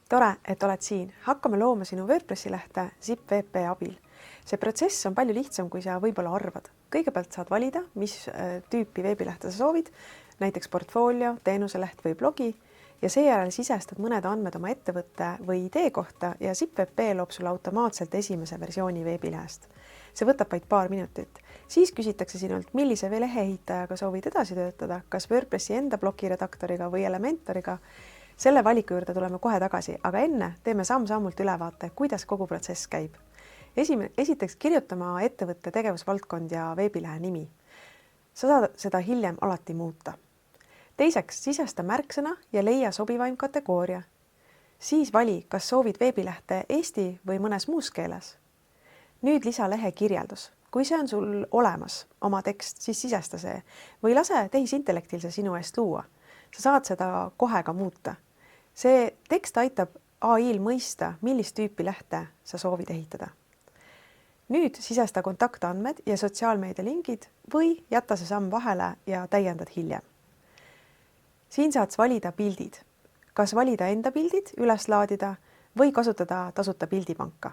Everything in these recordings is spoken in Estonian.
Tore, et oled siin. Hakkame looma sinu WordPressi lehte ZipWP abil. See protsess on palju lihtsam, kui sa võib-olla arvad. Kõigepealt saad valida, mis tüüpi veebilehte sa soovid, näiteks portfoolio, teenuseleht või blogi, ja seejärel sisestad mõned andmed oma ettevõtte või idee kohta ja ZipWP loob sulle automaatselt esimese versiooni veebilehest. See võtab vaid paar minutit. Siis küsitakse sinult, millise leheehitajaga soovid edasi töötada, kas WordPressi enda blokiredaktoriga või Elementoriga. Selle valiku juurde tuleme kohe tagasi, aga enne teeme samm-sammult ülevaate, kuidas kogu protsess käib. Esiteks kirjutama ettevõtte tegevusvaldkond ja veebilehe nimi. Sa saad seda hiljem alati muuta. Teiseks, sisesta märksõna ja leia sobivaim kategooria. Siis vali, kas soovid veebilehte eesti või mõnes muus keeles. Nüüd lisa lehe kirjeldus. Kui see on sul olemas, oma tekst, siis sisesta see või lase tehisintellektil see sinu eest luua. Sa saad seda kohe ka muuta. See tekst aitab AI-l mõista, millist tüüpi lehte sa soovid ehitada. Nüüd sisesta kontaktandmed ja sotsiaalmeedia lingid või jätta see samm vahele ja täiendad hiljem. Siin saad valida pildid. Kas valida enda pildid, üles laadida või kasutada tasuta pildipanka.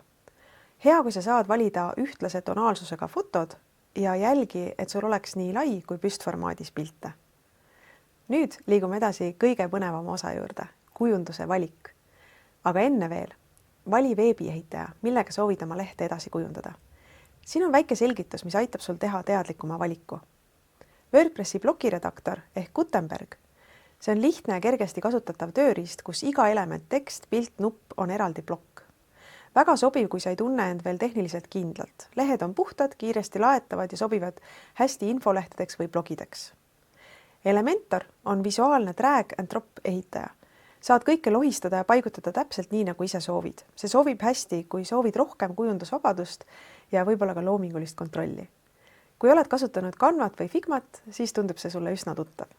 Hea, kui sa saad valida ühtlase tonaalsusega fotod ja jälgi, et sul oleks nii lai kui püstformaadis pilte. Nüüd liigume edasi kõige põnevama osa juurde, kujunduse valik. Aga enne veel, vali veebiehitaja, millega soovid oma lehte edasi kujundada. Siin on väike selgitus, mis aitab sul teha teadlikuma valiku. WordPressi blokiredaktor ehk Gutenberg. See on lihtne ja kergesti kasutatav tööriist, kus iga element, tekst, pilt, nupp on eraldi plokk. Väga sobiv, kui sa ei tunne end veel tehniliselt kindlalt. Lehed on puhtad, kiiresti laetavad ja sobivad hästi infolehtedeks või blogideks. Elementor on visuaalne drag and drop ehitaja. Saad kõike lohistada ja paigutada täpselt nii, nagu ise soovid. See sobib hästi, kui soovid rohkem kujundusvabadust ja võib-olla ka loomingulist kontrolli. Kui oled kasutanud Canvat või Figmat, siis tundub see sulle üsna tuttav.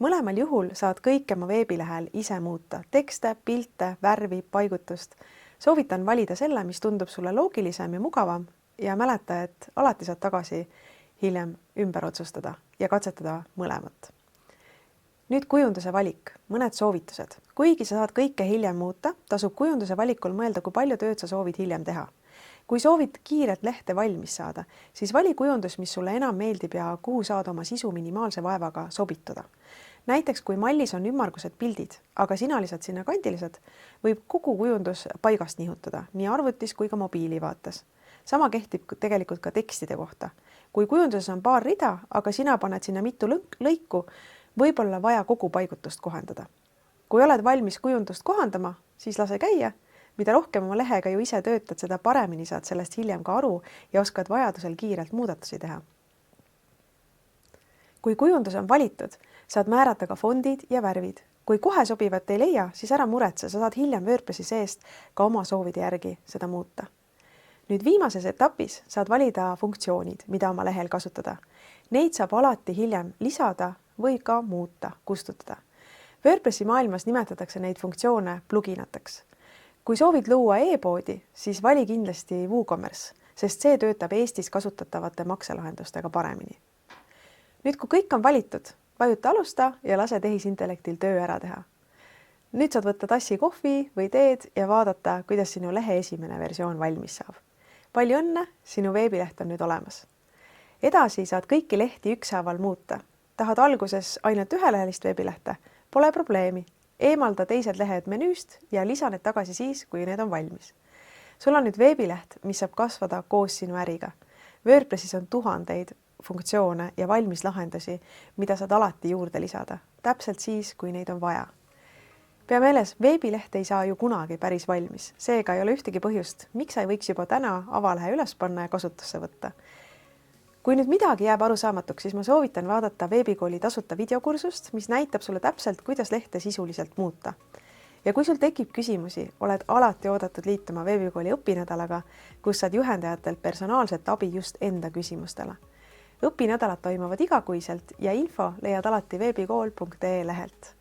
Mõlemal juhul saad kõike oma veebilehel ise muuta. Tekste, pilte, värvi, paigutust. Soovitan valida selle, mis tundub sulle loogilisem ja mugavam ja mäleta, et alati saad tagasi hiljem ümber otsustada ja katsetada mõlemat. Nüüd kujunduse valik, mõned soovitused. Kuigi sa saad kõike hiljem muuta, tasub kujunduse valikul mõelda, kui palju tööd sa soovid hiljem teha. Kui soovid kiiret lehte valmis saada, siis vali kujundus, mis sulle enam meeldib ja kuhu saad oma sisu minimaalse vaevaga sobituda. Näiteks, kui mallis on ümmargused pildid, aga sina lisad sinna kandilised, võib kogu kujundus paigast nihutada, nii arvutis kui ka mobiilivaates. Sama kehtib tegelikult ka tekstide kohta. Kui kujunduses on paar rida, aga sina paned sinna mitu lõiku, võib-olla vaja kogu paigutust kohendada. Kui oled valmis kujundust kohandama, siis lase käia. Mida rohkem oma lehega ju ise töötad, seda paremini saad sellest hiljem ka aru ja oskad vajadusel kiirelt muudatusi teha. Kui kujundus on valitud, saad määrata ka fondid ja värvid. Kui kohe sobivat ei leia, siis ära muretse, sa saad hiljem WordPressi seest ka oma soovide järgi seda muuta. Nüüd viimases etapis saad valida funktsioonid, mida oma lehel kasutada. Neid saab alati hiljem lisada või ka muuta, kustutada. WordPressi maailmas nimetatakse neid funktsioone pluginateks. Kui soovid luua e-poodi, siis vali kindlasti WooCommerce, sest see töötab Eestis kasutatavate makselahendustega paremini. Nüüd, kui kõik on valitud, vajuta alusta ja lase tehisintellektil töö ära teha. Nüüd saad võtta tassi kohvi või teed ja vaadata, kuidas sinu lehe esimene versioon valmis saab. Palju õnne, sinu veebileht on nüüd olemas. Edasi saad kõiki lehti ükshaaval muuta. Tahad alguses ainult ühelehelist veebilehte? Pole probleemi. Eemalda teised lehed menüüst ja lisa need tagasi siis, kui need on valmis. Sul on nüüd veebileht, mis saab kasvada koos sinu äriga. WordPressis on tuhandeid funktsioone ja valmis lahendusi, mida saad alati juurde lisada. Täpselt siis, kui neid on vaja. Pea meeles, veebileht ei saa ju kunagi päris valmis. Seega ei ole ühtegi põhjust, miks sa ei võiks juba täna avalehe üles panna ja kasutusse võtta. Kui nüüd midagi jääb arusaamatuks, siis ma soovitan vaadata veebikooli tasuta videokursust, mis näitab sulle täpselt, kuidas lehte sisuliselt muuta. Ja kui sul tekib küsimusi, oled alati oodatud liituma veebikooli õpinädalaga, kus saad juhendajatelt personaalset abi just enda küsimustele. Õpinädalad toimuvad igakuiselt ja info leiad alati veebikool.ee lehelt.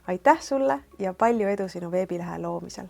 Aitäh sulle ja palju edu sinu veebilehe loomisel!